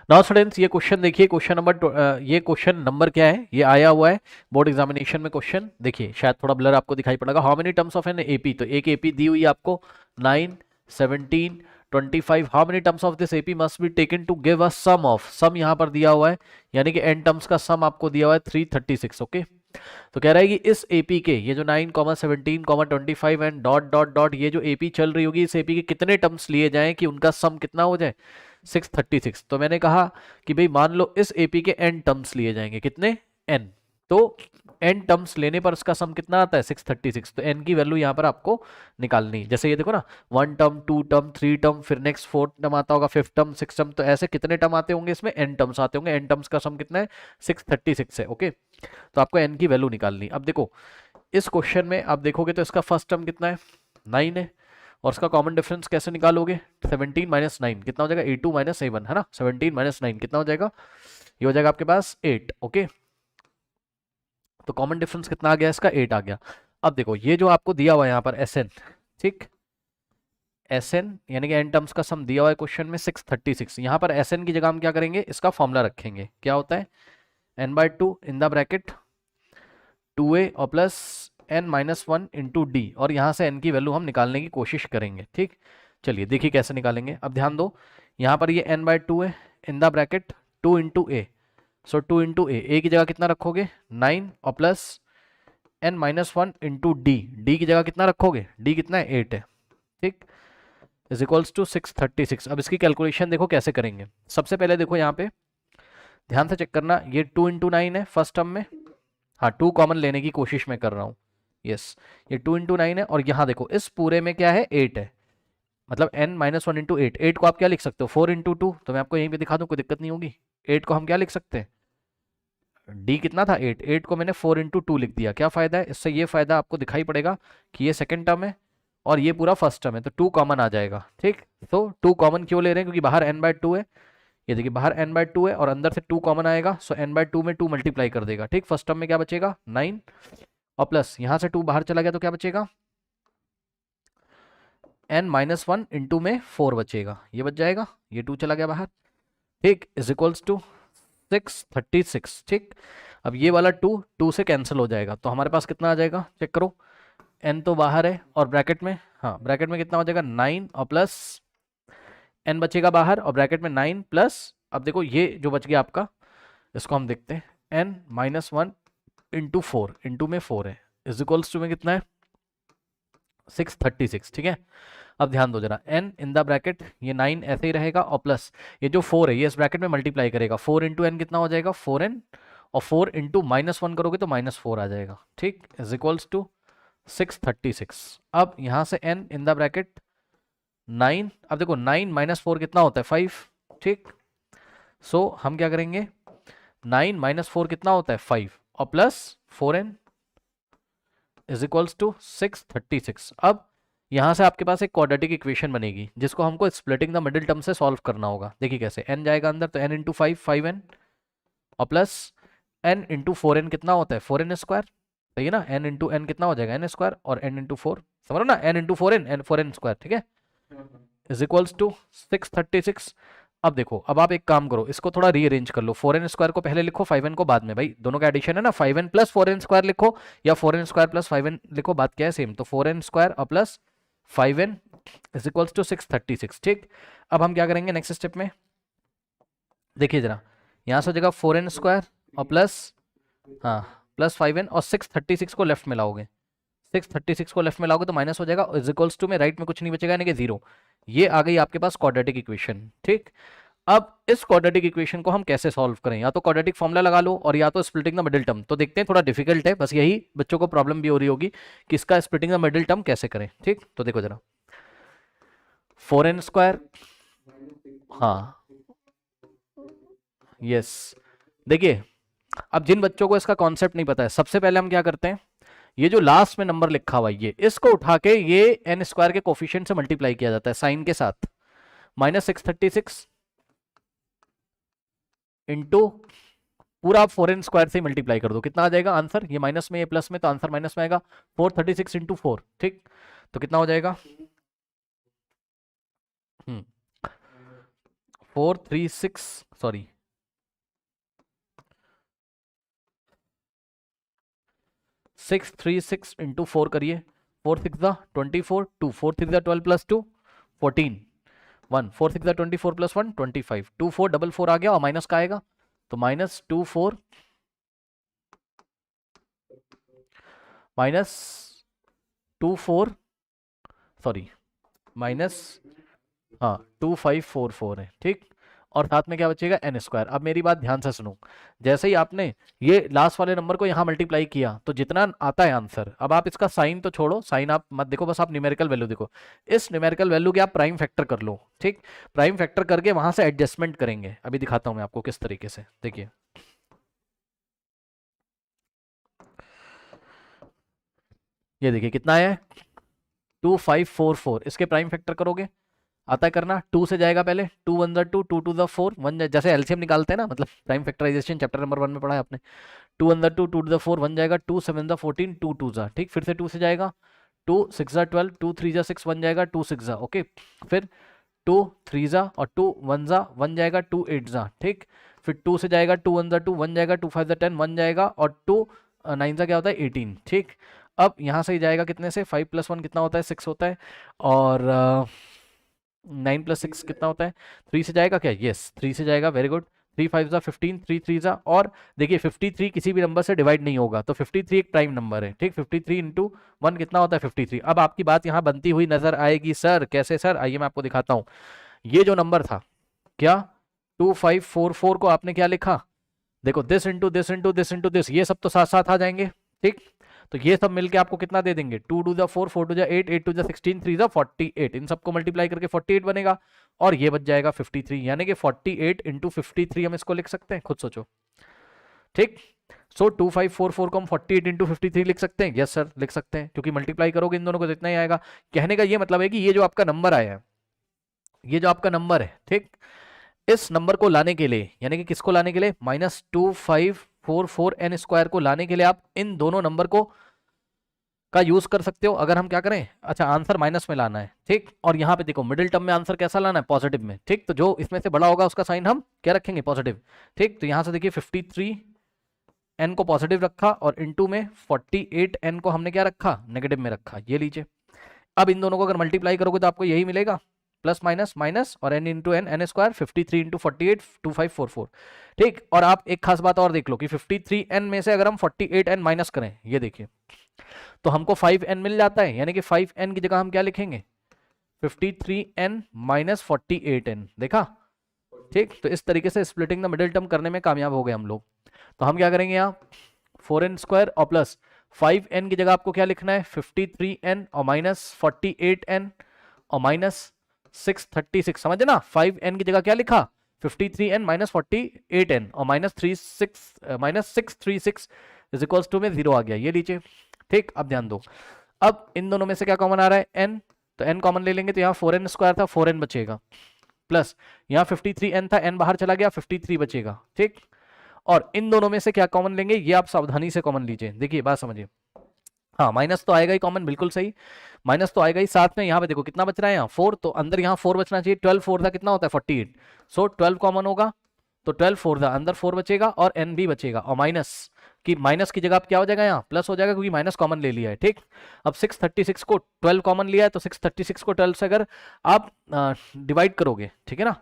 Now students ये question देखिए, ये क्वेश्चन नंबर क्या है, ये आया हुआ है बोर्ड एग्जामिनेशन में। क्वेश्चन देखिए, शायद थोड़ा ब्लर आपको दिखाई पड़ेगा। How many terms of an AP, तो एक एपी दी हुई है आपको 9, 17, 25। How many terms of this AP must be taken to give a sum of, sum यहाँ पर दिया हुआ है, यानी कि एन टर्म्स का सम आपको दिया हुआ है 336। ओके, तो कह रहा है कि इस एपी के ये जो 9, 17, 25 एंड डॉट डॉट डॉट, ये जो एपी चल रही होगी, इस एपी के कितने टर्म्स लिए जाएं कि उनका सम कितना हो जाए 636। तो मैंने कहा कि भाई मान लो इस एपी के एन टर्म्स लिए जाएंगे, कितने, एन। तो एन टर्म्स लेने पर उसका सम कितना आता है 636। तो एन की वैल्यू यहाँ पर आपको निकालनी है। जैसे ये देखो ना, 1 टर्म, 2 टर्म, 3 टर्म, फिर नेक्स्ट 4 टर्म आता होगा, 5th टर्म, 6th टर्म, तो ऐसे कितने टर्म आते होंगे इसमें, एन टर्म्स आते होंगे। एन टर्म्स का सम कितना है 636 है। ओके, तो आपको एन की वैल्यू निकालनी। अब देखो इस क्वेश्चन में आप देखोगे तो इसका फर्स्ट टर्म कितना है, 9 है, और उसका कॉमन डिफरेंस कैसे निकालोगे, 17 माइनस 9 कितना हो जाएगा, A2 माइनस A1 है ना, 17 माइनस 9 कितना हो जाएगा, ये हो जाएगा आपके पास 8। ओके, तो कॉमन डिफरेंस कितना आ गया, इसका 8 आ गया। अब देखो ये जो आपको दिया हुआ है यहाँ पर Sn, ठीक, Sn यानी कि एन टर्म्स का सम दिया हुआ है क्वेश्चन में 636। यहाँ पर Sn की जगह हम क्या करेंगे, इसका फॉर्मूला रखेंगे, क्या होता है, n/2 in the bracket 2a और प्लस n-1 इंटू डी, और यहाँ से n की वैल्यू हम निकालने की कोशिश करेंगे। ठीक, चलिए देखिए कैसे निकालेंगे। अब ध्यान दो, यहाँ पर ये n/2 है, in the bracket 2 into a, so 2 into a की जगह कितना रखोगे 9 और plus n-1 into D, D की जगह कितना रखोगे, डी कितना है 8 है। ठीक, इज इक्वल्स टू 636। अब इसकी कैलकुलेशन देखो कैसे करेंगे। सबसे पहले देखो यहाँ पे ध्यान से चेक करना, ये 2 इंटू 9 है फर्स्ट टर्म में, हाँ 2 कॉमन लेने की कोशिश मैं कर रहा हूँ, यस, ये 2 इंटू 9 है, और यहाँ देखो इस पूरे में क्या है 8 है, मतलब n-1 इंटू 8। 8 को आप क्या लिख सकते हो 4 इंटू 2, तो मैं आपको यहीं पे दिखा दूँ, कोई दिक्कत नहीं होगी। 8 को हम क्या लिख सकते हैं, डी कितना था 8, 8 को मैंने 4 इंटू 2 लिख दिया। क्या फायदा है इससे, ये फायदा आपको दिखाई पड़ेगा कि ये सेकंड टर्म है और ये पूरा फर्स्ट टर्म है, तो 2 कॉमन आ जाएगा। ठीक, तो 2 कॉमन क्यों ले रहे हैं, क्योंकि बाहर n/2 है, ये देखिए बाहर n/2 है और अंदर से 2 कॉमन आएगा, सो n/2 में 2 मल्टीप्लाई कर देगा। ठीक, फर्स्ट टर्म में क्या बचेगा 9, और प्लस यहाँ से 2 बाहर चला गया तो क्या बचेगा, n-1 इंटू में 4 बचेगा, ये बच जाएगा, ये 2 चला गया बाहर। ठीक, इज इक्वल्स टू 636। ठीक, अब ये वाला 2 से कैंसिल हो जाएगा, तो हमारे पास कितना आ जाएगा, चेक करो, n तो बाहर है और ब्रैकेट में, हाँ ब्रैकेट में कितना हो जाएगा 9 और प्लस n बचेगा बाहर, और ब्रैकेट में 9 प्लस, अब देखो ये जो बच गया आपका, इसको हम देखते हैं, n-1 इंटू 4 इंटू में 4 है, इज इक्वल्स टू में कितना है 636। ठीक है, अब ध्यान दो जरा, n इन द ब्रैकेट, ये 9 ऐसे ही रहेगा, और प्लस ये जो 4 है ये इस ब्रैकेट में मल्टीप्लाई करेगा, 4 इंटू एन कितना हो जाएगा 4n, और 4 इंटू -1 करोगे तो -4 आ जाएगा। ठीक, इज इक्वल्स टू 636। अब यहाँ से n इन द ब्रैकेट 9, अब देखो 9 माइनस 4 कितना होता है 5। ठीक, सो हम क्या करेंगे, 9 माइनस 4 कितना होता है 5, और plus 4n is equals to 636। अब यहां से आपके पास एक क्वाड्रेटिक इक्वेशन बनेगी जिसको हमको स्प्लिटिंग द मिडिल टर्म से सॉल्व करना होगा। देखिए कैसे, n जाएगा अंदर तो n इंटू 5 5n, और प्लस n इंटू 4n कितना होता है 4n स्क्वायर, सही है ना, n इंटू n कितना हो जाएगा n स्क्वायर, और n इंटू 4, समझ ना, n into 4n, n 4n square. ठीक है, इज इक्वल्स टू 636। अब देखो, अब आप एक काम करो, इसको थोड़ा रीअरेंज कर लो, 4n स्क्वायर को पहले लिखो 5n को बाद में, भाई दोनों का एडिशन है ना, 5n प्लस 4n स्क्वायर लिखो, या 4n स्क्वायर प्लस 5n लिखो, बात क्या है सेम, तो 4n स्क्वायर और plus 5n is equals to 636। ठीक, अब हम क्या करेंगे नेक्स्ट स्टेप में, देखिए जरा, यहाँ से हो जाएगा 4n स्क्वायर और प्लस, हाँ प्लस 5n, और 636 को लेफ्ट में लाओगे, 636 को लेफ्ट में लाओगे तो माइनस हो जाएगा, इज इक्वल्स टू में राइट में कुछ नहीं बचेगा, यानी कि 0। ये आ गई आपके पास क्वाड्रेटिक इक्वेशन। ठीक, अब इस क्वाड्रेटिक इक्वेशन को हम कैसे सॉल्व करें, या तो क्वाड्रेटिक फॉर्मूला लगा लो और या तो स्प्लिटिंग द मिडिल टर्म। तो देखते हैं, थोड़ा डिफिकल्ट है, बस यही बच्चों को प्रॉब्लम भी हो रही होगी कि इसका स्प्लिटिंग द मिडिल टर्म कैसे करें। ठीक, तो देखो जरा, 4n स्क्वायर, हाँ यस, देखिए अब जिन बच्चों को इसका कॉन्सेप्ट नहीं पता है, सबसे पहले हम क्या करते हैं, ये जो लास्ट में नंबर लिखा हुआ है ये, इसको उठा के ये एन स्क्वायर के कोफिशिएंट से मल्टीप्लाई किया जाता है साइन के साथ, -636 इंटू पूरा आप 4n स्क्वायर से मल्टीप्लाई कर दो, कितना आ जाएगा आंसर, ये माइनस में ये प्लस में, तो आंसर माइनस में आएगा, 436 इंटू 4। ठीक, तो कितना हो जाएगा, 436 सॉरी 636 इंटू 4 करिए, 4 6 24, 2 4 6 12 प्लस 2 14, 1 4 6 24 प्लस 1 25, 2 4 डबल 4 आ गया और माइनस का आएगा तो माइनस 2 4 माइनस 2 4 सॉरी माइनस हाँ 2544 है, ठीक। और साथ में क्या बचेगा एन स्क्वायर। अब मेरी बात ध्यान से सुनो, जैसे ही आपने ये लास्ट वाले नंबर को यहाँ मल्टीप्लाई किया तो जितना आता है आंसर, अब आप इसका साइन तो छोड़ो, साइन आप मत देखो, बस आप न्यूमेरिकल वैल्यू देखो। इस न्यूमेरिकल वैल्यू के आप प्राइम फैक्टर कर लो, ठीक। प्राइम फैक्टर करके वहां से एडजस्टमेंट करेंगे, अभी दिखाता हूं मैं आपको किस तरीके से। देखिए ये देखिए कितना है 2544, इसके प्राइम फैक्टर करोगे आता है करना, 2 से जाएगा पहले, 2 1 2 2 2 4 1, जैसे एलसीएम निकालते हैं ना, मतलब प्राइम फैक्टराइजेशन चैप्टर नंबर 1 में पढ़ा है आपने। 2 1 2 2 4 1 जाएगा, 2 7 14 2 2 ठीक। फिर से 2 से जाएगा, 2 6 12 2 3 6 1 जाएगा, 2 6 ओके। फिर 2 3 और 2 1 1 जाएगा, 2 8 ठीक। फिर 2 से जाएगा, 2 1 2 1 जाएगा, 2 5 10 1 जाएगा, और 2 9 क्या होता है 18, ठीक। अब यहाँ से ही जाएगा कितने से, 5 + 1 कितना होता है 6 होता है, और 9 + 6 कितना होता है 3 से जाएगा क्या, यस 3 से जाएगा, वेरी गुड। 3 5 15, 3 3 और देखिए 53 किसी भी नंबर से डिवाइड नहीं होगा, तो 53 एक प्राइम नंबर है, ठीक। 53 इंटू 1 कितना होता है 53। अब आपकी बात यहाँ बनती हुई नजर आएगी, सर कैसे सर, आइए मैं आपको दिखाता हूँ। ये जो नंबर था क्या 2544 को आपने क्या लिखा, देखो this into this into this into this, ये सब तो साथ साथ आ जाएंगे, ठीक। तो ये सब मिलके आपको कितना दे देंगे, 2 2 4 4 2 8 8 2 16 3 48, इन सबको मल्टीप्लाई करके 48 बनेगा, और ये बच जाएगा 53, यानी कि 48 इंटू 53 हम इसको लिख सकते हैं, खुद सोचो, ठीक। सो 2544 को हम 48 इंटू 53 लिख सकते हैं, यस सर लिख सकते हैं, क्योंकि मल्टीप्लाई करोगे इन दोनों को जितना ही आएगा। कहने का ये मतलब है कि ये जो आपका नंबर आया है, ये जो आपका नंबर है, ठीक, इस नंबर को लाने के लिए, यानी कि किसको लाने के लिए, -2544 n स्क्वायर को लाने के लिए आप इन दोनों नंबर को का यूज कर सकते हो। अगर हम क्या करें, अच्छा आंसर माइनस में लाना है, ठीक। और यहाँ पे देखो मिडिल टर्म में आंसर कैसा लाना है, पॉजिटिव में, ठीक। तो जो इसमें से बड़ा होगा उसका साइन हम क्या रखेंगे, पॉजिटिव, ठीक। तो यहाँ से देखिए 53 n को पॉजिटिव रखा, और इनटू में 48 n को हमने क्या रखा, नेगेटिव में रखा, ये लीजिए। अब इन दोनों को अगर मल्टीप्लाई करोगे तो आपको यही मिलेगा, प्लस माइनस माइनस, और n into n square 53 into 48 2544, ठीक। और आप एक खास बात और देख लो कि 53n में से अगर हम 48n माइनस करें, ये देखिए, तो हमको 5n मिल जाता है, यानी कि 5n की जगह हम क्या लिखेंगे, 53n माइनस 48n, देखा, ठीक। तो इस तरीके से स्प्लिटिंग द मिडिल टर्म करने में कामयाब हो गए हम लोग। तो हम क्या करेंगे यहाँ 4n स्क्वायर और प्लस 5n की जगह आपको क्या लिखना है, 53n और माइनस 48n और माइनस 636, समझे ना। 5n की जगह क्या लिखा, 53n माइनस 48n और माइनस 636 इज इक्वल्स टू में 0 आ गया, ये लीजिए, ठीक। अब ध्यान दो, अब इन दोनों में से क्या कॉमन आ रहा है, n, तो n कॉमन ले लेंगे, तो यहाँ 4n स्क्वायर था, 4n बचेगा, प्लस यहाँ 53n था, n बाहर चला गया, 53 बचेगा, ठीक। और इन दोनों में से क्या कॉमन लेंगे, ये आप सावधानी से कॉमन लीजिए, देखिए बात समझिए, हाँ माइनस तो आएगा ही कॉमन, बिल्कुल सही, माइनस तो आएगा ही, साथ में यहाँ पे देखो कितना बच रहा है, यहाँ 4, तो अंदर यहाँ 4 बचना चाहिए, 12 4 था कितना होता है 48, सो 12 कॉमन होगा, तो 12 4 था, अंदर 4 बचेगा और n भी बचेगा, और माइनस की जगह आप क्या हो जाएगा, यहाँ प्लस हो जाएगा, क्योंकि माइनस कॉमन ले लिया है, ठीक। अब 636 को 12 कॉमन लिया है, तो 636 को 12 से अगर आप डिवाइड करोगे, ठीक है ना,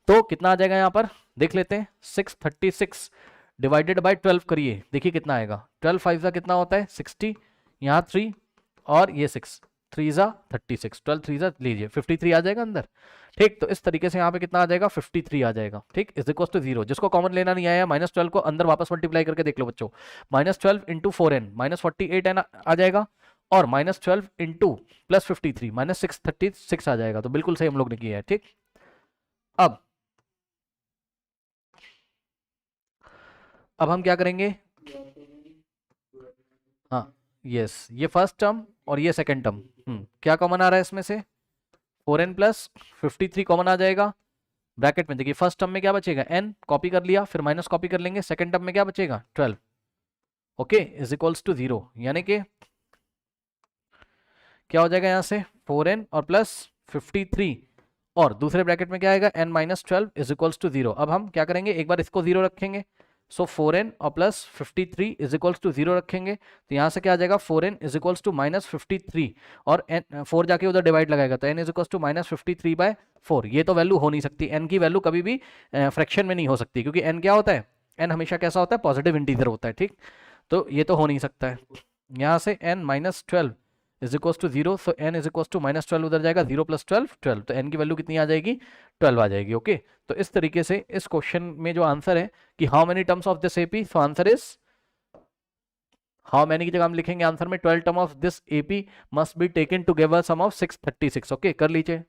तो कितना आ जाएगा यहाँ पर देख लेते हैं, 636 डिवाइडेड बाय 12 करिए, देखिए कितना आएगा, 12 5 कितना होता है 60, यहाँ 3 और ये 6, 3 36, 12 3 लीजिए 53 आ जाएगा अंदर, ठीक। तो इस तरीके से यहाँ पे कितना आ जाएगा 53 आ जाएगा, ठीक, इज इक्वल टू 0। जिसको कॉमन लेना नहीं आया, -12 को अंदर वापस मल्टीप्लाई करके देख लो बच्चों, -12 इंटू 4n माइनस 48n आ जाएगा, और -12 इंटू प्लस 53 माइनस 636 आ जाएगा, तो बिल्कुल सही हम लोग ने किया है, ठीक। अब हम क्या करेंगे, हाँ यस, ये फर्स्ट टर्म और ये सेकंड टर्म, क्या कॉमन आ रहा है इसमें से, 4n प्लस 53 कॉमन आ जाएगा, ब्रैकेट में देखिए फर्स्ट टर्म में क्या बचेगा, n कॉपी कर लिया, फिर माइनस कॉपी कर लेंगे, सेकंड टर्म में क्या बचेगा 12, ओके, इज इक्वल्स टू 0, यानी कि क्या हो जाएगा यहाँ से 4n और प्लस 53 और दूसरे ब्रैकेट में क्या आएगा n minus 12 is equals to 0। अब हम क्या करेंगे, एक बार इसको 0 रखेंगे, सो 4n और प्लस 53 इज इक्वल्स टू 0 रखेंगे, तो यहाँ से क्या आ जाएगा 4n is equals to minus 53, और n 4 जाके उधर डिवाइड लगाएगा तो n is equals to minus 53/4। ये तो वैल्यू हो नहीं सकती, n की वैल्यू कभी भी फ्रैक्शन में नहीं हो सकती, क्योंकि n क्या होता है, n हमेशा कैसा होता है, पॉजिटिव इंटीजर होता है, ठीक। तो ये तो हो नहीं सकता है। यहाँ से n minus 12 is equals to 0, so n is equals to minus 12 उधर जाएगा, 0 प्लस 12 12, तो n की वैल्यू कितनी आ जाएगी, 12 आ जाएगी। ओके, तो इस तरीके से इस क्वेश्चन में जो आंसर है कि how many terms of this AP, so answer is how many की जगह हम लिखेंगे आंसर में 12 term of this AP must be taken to give a sum of 636। Okay, कर लीजिए।